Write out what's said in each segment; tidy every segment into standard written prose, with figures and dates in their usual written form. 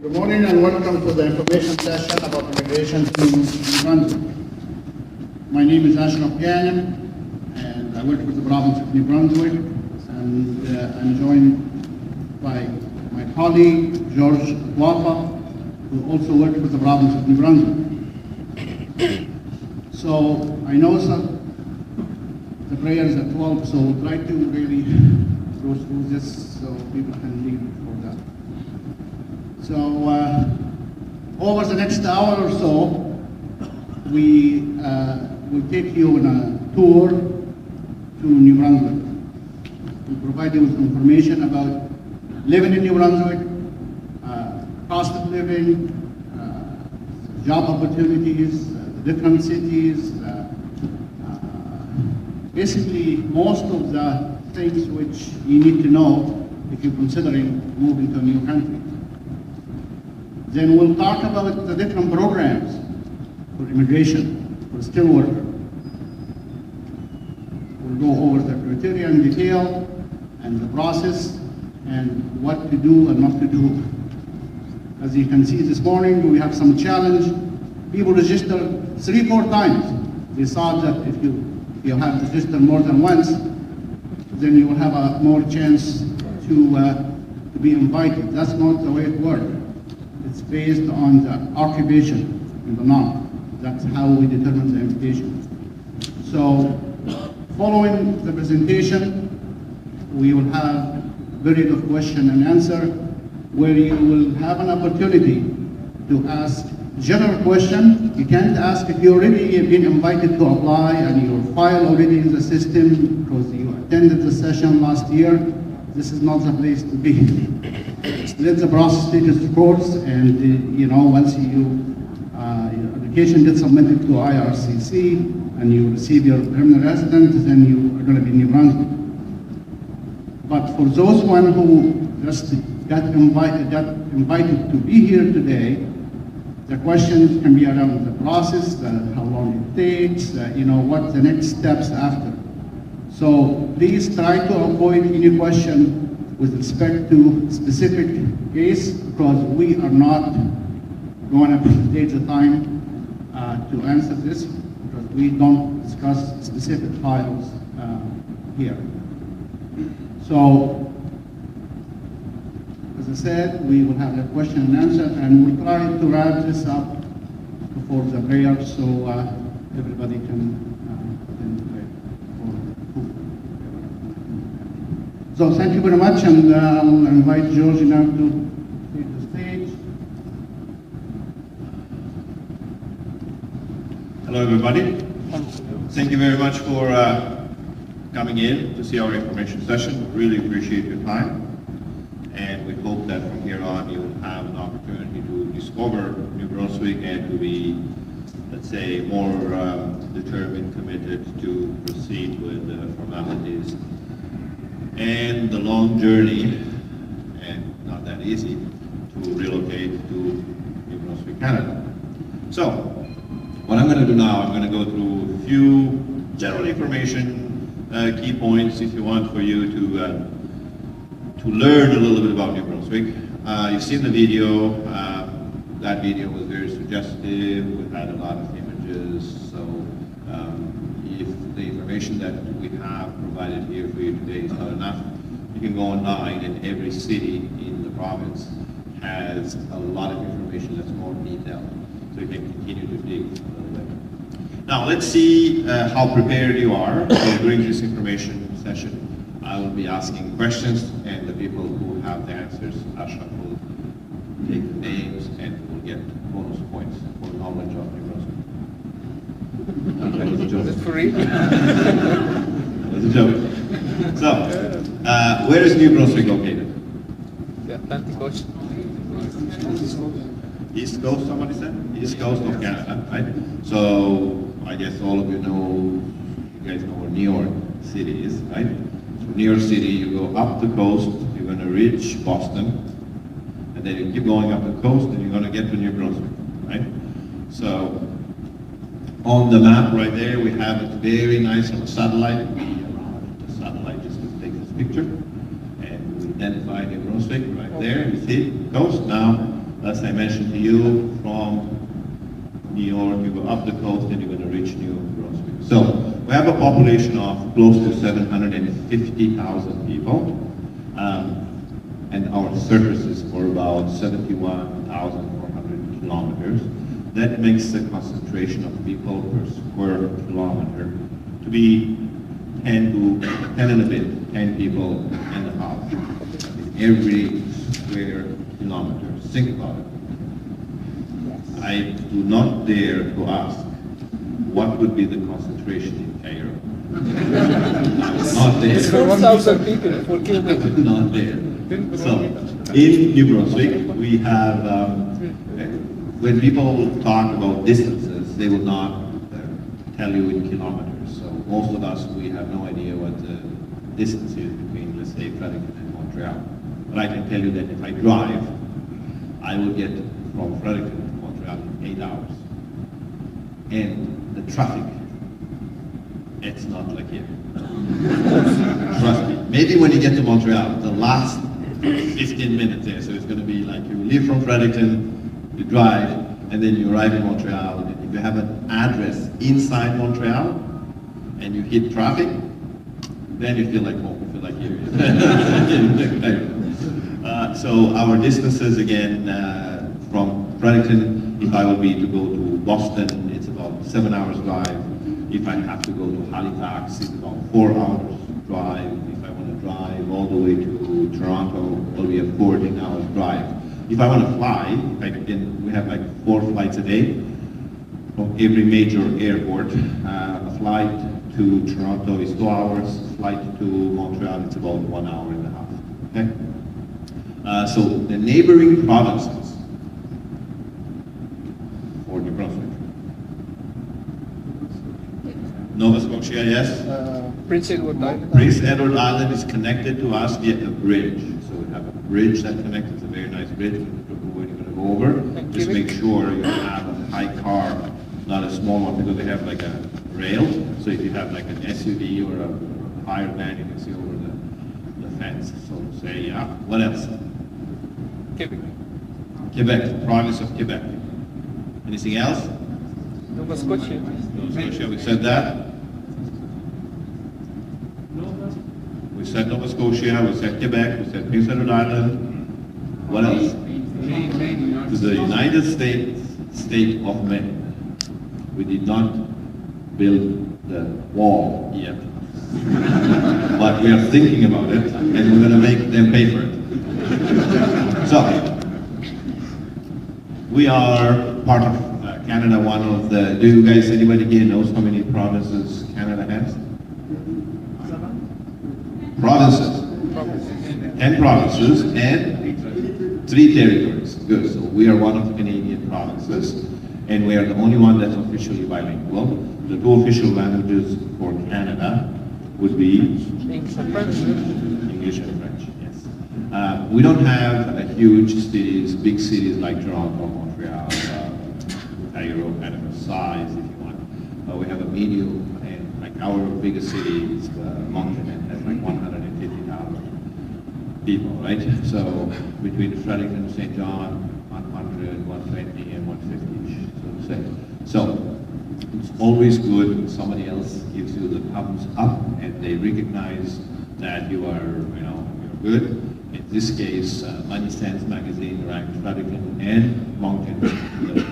Good morning and welcome to the information session about immigration to New Brunswick. My name is Ashraf Ghanem and I work with the province of New Brunswick, and I'm joined by my colleague George Wafa, who also works with the province of New Brunswick. So I know the prayer is at 12, so we'll try to really go through this so people can leave for that. So over the next hour or so, we will take you on a tour to New Brunswick. We'll provide you with information about living in New Brunswick, cost of living, job opportunities, the different cities, basically most of the things which you need to know if you're considering moving to a new country. Then we'll talk about the different programs for immigration, for skilled worker. We'll go over the criteria in detail and the process and what to do and not to do. As you can see this morning, we have some challenge. People register 3-4 times. They thought that if you have registered more than once, then you will have a more chance to be invited. That's not the way it works. It's based on the occupation in the norm. That's how we determine the invitation. So, following the presentation, we will have a period of question and answer where you will have an opportunity to ask general question. You can't ask if you already have been invited to apply and your file already in the system because you attended the session last year. This is not the place to be. Let the process take its course, and once your application gets submitted to IRCC and you receive your permanent residence, then you are going to be in New Brunswick. But for those one who just got invited to be here today, the questions can be around the process, how long it takes, what the next steps after. So please try to avoid any question with respect to specific case, because we are not going to take the time to answer this, because we don't discuss specific files here. So, as I said, we will have a question and answer, and we'll try to wrap this up before the prayer so everybody can pray for food. So thank you very much, and I'll invite George now to take the stage. Hello everybody. Thank you very much for coming in to see our information session. Really appreciate your time. And we hope that from here on you'll have an opportunity to discover New Brunswick and to be, let's say, more determined, committed to proceed with the formalities and the long journey, and not that easy, to relocate to New Brunswick, Canada. So, what I'm going to do now, I'm going to go through a few general information, key points, if you want, for you to learn a little bit about New Brunswick. You've seen the video. That video was very suggestive. We had a lot of images. So if the information that we have provided here for you today is not enough, you can go online, and every city in the province has a lot of information that's more detailed. So you can continue to dig a little bit. Now let's see how prepared you are during this information session. I will be asking questions, and the people who have the answers, Ashraf will take the names and will get bonus points for knowledge of New Brunswick. That was a joke. Is it for real? That was a joke. So, where is New Brunswick located? The Atlantic Ocean. East Coast, somebody said? East Coast of Canada, right? So, I guess all of you guys know where New York City is, right? New York City, you go up the coast, you're going to reach Boston, and then you keep going up the coast, and you're going to get to New Brunswick, right? So, on the map right there, we have it very nice on the satellite. The satellite just takes this picture, and we identify New Brunswick right there. You see the coast. Now, As I mentioned to you, from New York, you go up the coast and you're going to reach New Brunswick. So we have a population of close to 750,000 people, and our surfaces for about 71,400 kilometers. That makes the concentration of people per square kilometer to be 10 and a bit, 10 people and a half in every square kilometer. Think about it. I do not dare to ask what would be the concentration in Cairo. Not there. It's 4,000 people per kilometer. Not there. So, in New Brunswick, we have, when people talk about distances, they will not tell you in kilometers. So most of us, we have no idea what the distance is between, let's say, Fredericton and Montreal. But I can tell you that if I drive, I will get from Fredericton to Montreal in 8 hours. And the traffic, it's not like here. Trust me. Maybe when you get to Montreal, the last 15 minutes there, so it's going to be like you leave from Fredericton, you drive, and then you arrive in Montreal, and if you have an address inside Montreal, and you hit traffic, then you feel like home, you feel like here. So our distances again, from Fredericton, if I will be to go to Boston, it's about 7 hours drive. If I have to go to Halifax, it's about 4 hours drive. If I want to drive all the way to Toronto, it'll be a 14 hours drive. If I want to fly, we have like 4 flights a day from every major airport. A flight to Toronto is 2 hours. A flight to Montreal, it's about 1 hour and a half. Okay. So the neighboring provinces for New Brunswick. Nova Scotia, yes? Prince Edward Island. Prince Edward Island is connected to us via a bridge. So we have a bridge that connects. It's a very nice bridge. We're going to go over. Just make sure you have a high car, not a small one, because they have like a rail. So if you have like an SUV or a higher van, you can see over the fence. So say, yeah. What else? Quebec. Quebec, province of Quebec. Anything else? Nova Scotia. Nova Scotia, we said that. We said Nova Scotia, we said Quebec, we said Prince Edward Island. What else? To the United States state of Maine. We did not build the wall yet. But we are thinking about it, and we're going to make them pay for it. So, we are part of Canada, one of the, do you guys, anybody here knows how many provinces Canada has? Provinces. 10 provinces and 3 territories. Good, so we are one of the Canadian provinces, and we are the only one that's officially bilingual. The 2 official languages for Canada would be English and French. English and French, yes. We don't have huge cities, big cities like Toronto, Montreal, Cairo, kind of a size, if you want. We have a medium, and like our biggest city is Moncton, and has like 150,000 people, right? So between Fredericton and St. John, 100, 120, and 150, so to say. So it's always good when somebody else gives you the thumbs up and they recognize that you are, you're good. In this case, Money Sense magazine ranked Fredericton and Moncton the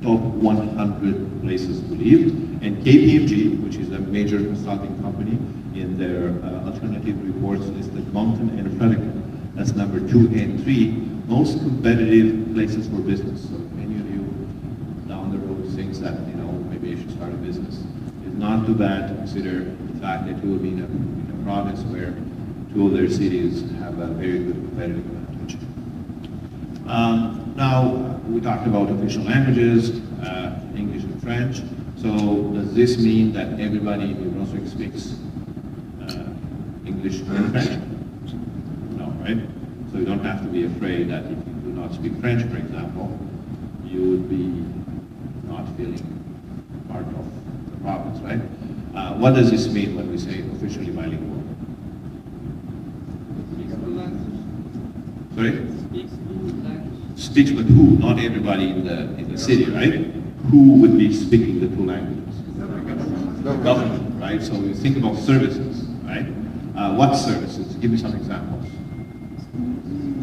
top 100 places to live. And KPMG, which is a major consulting company, in their alternative reports listed Moncton and Fredericton as number 2 and 3 most competitive places for business. So if any of you down the road thinks that, maybe you should start a business, it's not too bad to consider the fact that you will be in a province where 2 of their cities have a very good competitive advantage. Now, we talked about official languages, English and French. So does this mean that everybody in New Brunswick speaks English and French? No, right? So you don't have to be afraid that if you do not speak French, for example, you would be not feeling part of the province, right? What does this mean when we say officially bilingual? Sorry? speaks with who? Not everybody in the city, right? Who would be speaking the two languages? Government, right? So you think about services, right? What services? Give me some examples.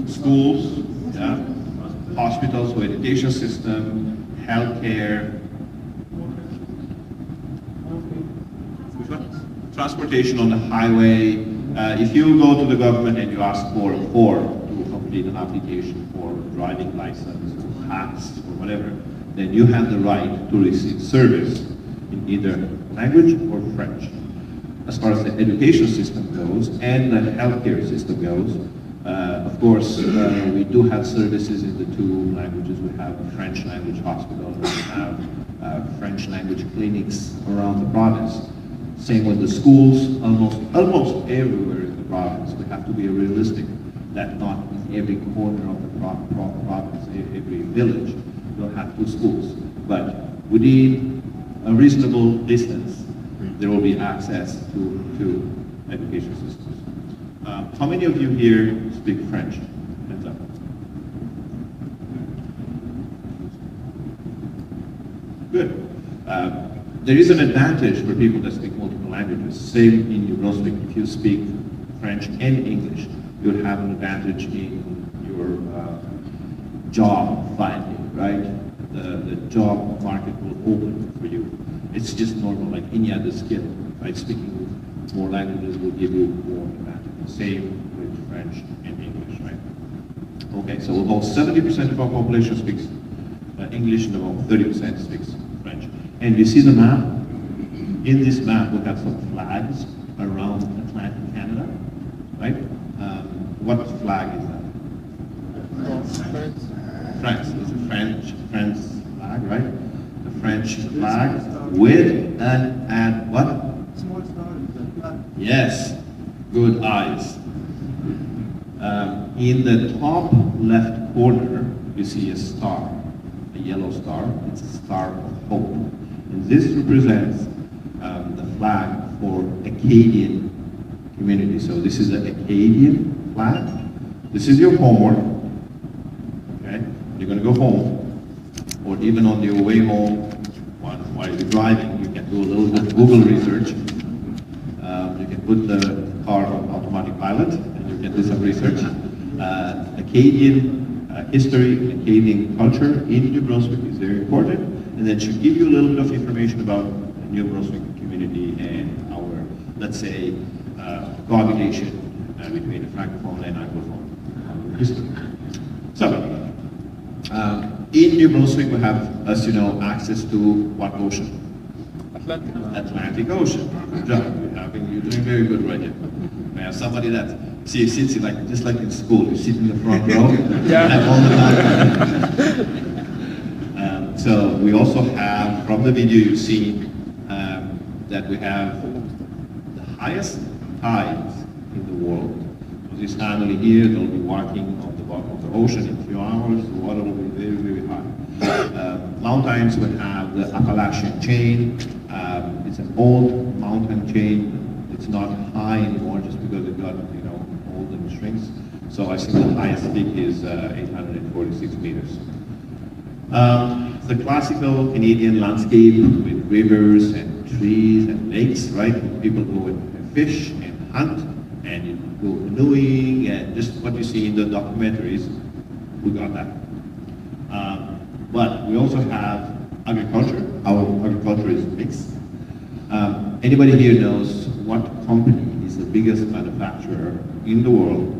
Schools, yeah, hospitals, or education system, healthcare. Which one? Transportation on the highway. If you go to the government and you ask for a form to complete an application for driving license or tax or whatever, then you have the right to receive service in either language or French. As far as the education system goes and the healthcare system goes, of course, we do have services in the two languages. We have a French language hospital, we have French language clinics around the province. Same with the schools, almost everywhere in the province. We have to be realistic that not in every corner of the province, every village, will have two schools. But within a reasonable distance, there will be access to education systems. How many of you here speak French? Hands up. Good. There is an advantage for people that speak multiple languages. Same in New Brunswick, if you speak French and English, you'll have an advantage in your job finding, right? The job market will open for you. It's just normal, like any other skill, right? Speaking more languages will give you more advantage. Same with French and English, right? Okay, so about 70% of our population speaks English and about 30% speaks French. And you see the map? In this map, we have some flags around Atlantic Canada, right? What flag is that? France. It's a French flag, right? The French flag with an what? Small star is the flag. Yes, good eyes. In the top left corner, you see a star, a yellow star. It's a star of hope. And this represents the flag for Acadian community. So this is the Acadian flag. This is your homework. Okay, you're going to go home, or even on your way home, while you're driving, you can do a little bit of Google research. You can put the car on automatic pilot, and you can do some research. Acadian history, Acadian culture in New Brunswick is very important, and that should give you a little bit of information about the New Brunswick community and our, let's say, cohabitation between the Francophone and Anglophone history. So, in New Brunswick, we have, as you know, access to what ocean? Atlantic. Atlantic Ocean. Good job. You're doing very good right here. We have somebody that sits like just like in school. You sit in the front row. Yeah. And all the time. So we also have, from the video you've seen, that we have the highest tides in the world. So this family here, they'll be walking on the bottom of the ocean in a few hours. The water will be very, very high. Mountains will have the Appalachian chain. It's an old mountain chain. It's not high anymore just because it got, old and shrinks. So I think the highest peak is 846 meters. The classical Canadian landscape with rivers and trees and lakes, right? People go and fish and hunt and go canoeing and just what you see in the documentaries, we got that. But we also have agriculture. Our agriculture is mixed. Anybody here knows what company is the biggest manufacturer in the world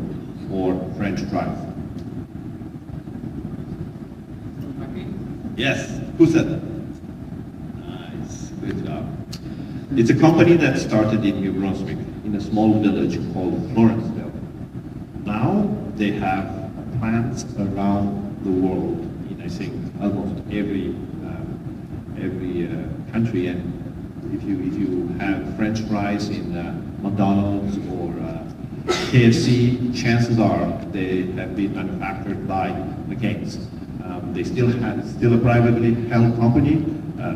for French fries? Yes, who said that? Nice, good job. It's a company that started in New Brunswick in a small village called Florenceville. Now they have plants around the world in, I think, almost every country. And if you have French fries in McDonald's or KFC, chances are they have been manufactured by McCain's. They still a privately held company.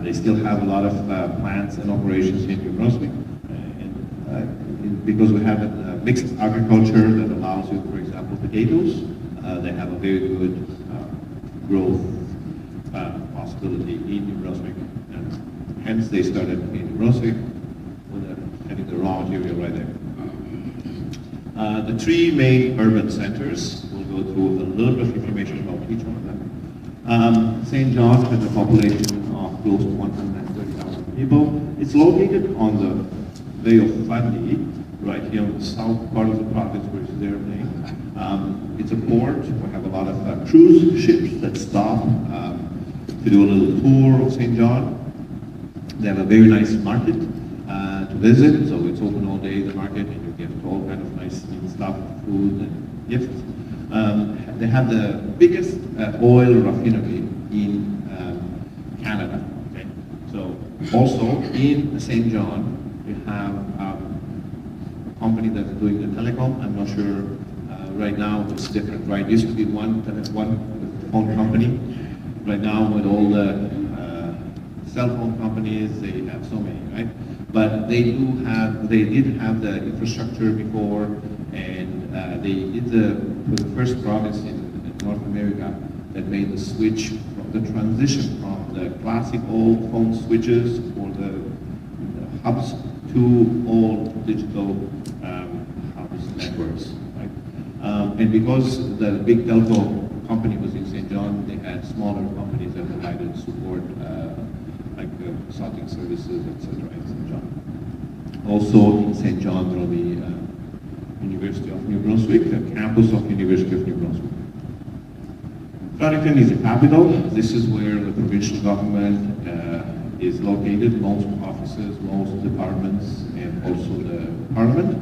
They still have a lot of plants and operations in New Brunswick. Because we have a mixed agriculture that allows you, for example, potatoes. They have a very good growth possibility in New Brunswick. And hence they started in New Brunswick with having the raw material right there. The three main urban centers, we'll go through a little bit of information about each one of them. St. John has a population of close to 130,000 people. It's located on the Bay of Fundy, right here on the south part of the province, where it's their name. It's a port. We have a lot of cruise ships that stop to do a little tour of St. John. They have a very nice market to visit, so it's open all day, the market, and you get all kind of nice stuff, food and gifts. They have the biggest oil refinery in Canada. Okay, so also in St. John, we have a company that's doing the telecom. I'm not sure right now it's different, right? It used to be one phone company. Right now with all the cell phone companies, they have so many, right? But they did have the infrastructure before, and they did the first province in North America that made the switch, the transition from the classic old phone switches for the hubs to all digital hubs networks, right? And because the big telco company was in St. John, they had smaller companies that provided support, like consulting services, etc. in St. John. Also in St. John, there will be University of New Brunswick, a campus of University of New Brunswick. Fredericton is the capital. This is where the provincial government is located, most offices, most departments, and also the parliament.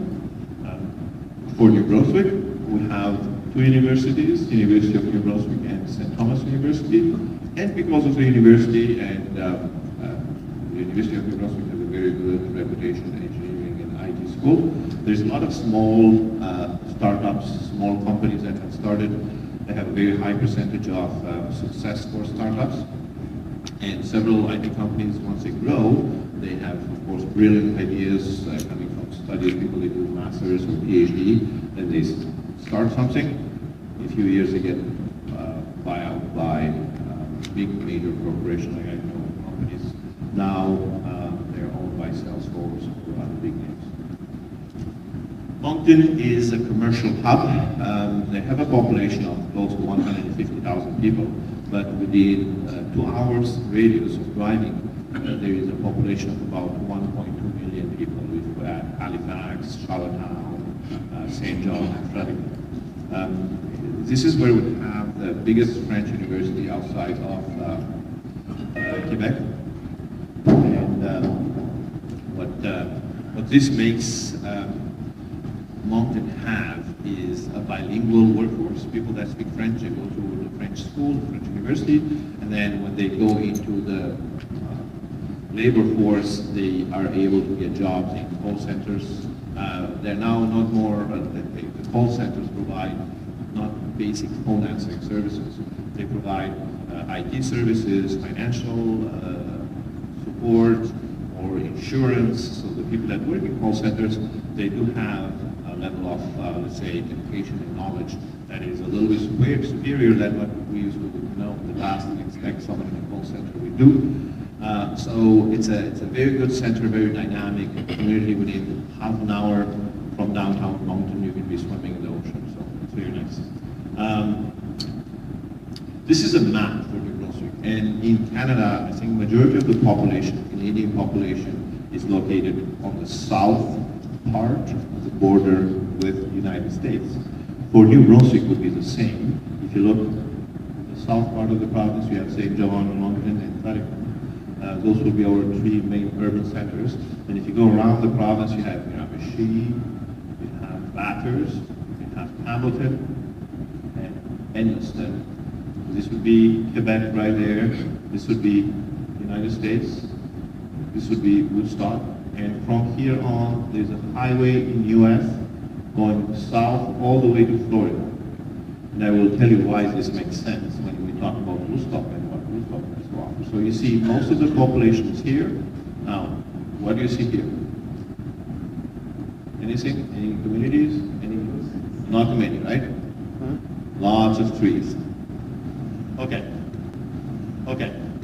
For New Brunswick, we have two universities, University of New Brunswick and St. Thomas University. And because of the university and the University of New Brunswick has a very good reputation in engineering and IT school, there's a lot of small startups, small companies that have started. They have a very high percentage of success for startups. And several IT companies, once they grow, they have, of course, brilliant ideas coming from studies, people that do masters or PhD, and they start something. In a few years, they get buyout by big major corporations, like I know companies. Now, they're owned by Salesforce or other big names. Moncton is a commercial hub. They have a population of close to 150,000 people, but within 2 hours radius of driving, there is a population of about 1.2 million people with Halifax, Charlottetown, St. John, and Fredericton. This is where we have the biggest French university outside of Quebec. And what this makes Moncton have is a bilingual workforce. People that speak French, they go to the French school, the French university, and then when they go into the labor force, they are able to get jobs in call centers. They're now not more, the call centers provide not basic phone answering services. They provide IT services, financial support, or insurance. So the people that work in call centers, they do have a level of, let's say, education and knowledge that is a little bit superior than what we used to know in the past and expect someone in a call center would do. So it's a very good center, very dynamic community. Within half an hour from downtown Moncton, you can be swimming in the ocean. So it's very nice. This is a map for New Brunswick, and in Canada, I think majority of the population, Canadian population, is located on the south part of the border with the United States. For New Brunswick would be the same. If you look at the south part of the province, you have St. John, Moncton, and Fredericton. Those will be our three main urban centers. And if you go around the province, you have Miramichi, you have Bathurst, you have Hamilton, and Edmundston. This would be Quebec right there. This would be United States. This would be Woodstock. And from here on, there's a highway in the U.S. going south all the way to Florida. And I will tell you why this makes sense when we talk about Woodstock and what Woodstock has to offer. So you see most of the population is here. Now, what do you see here? Anything? Any communities? Any? Not many, right? Lots of trees. Okay. Okay.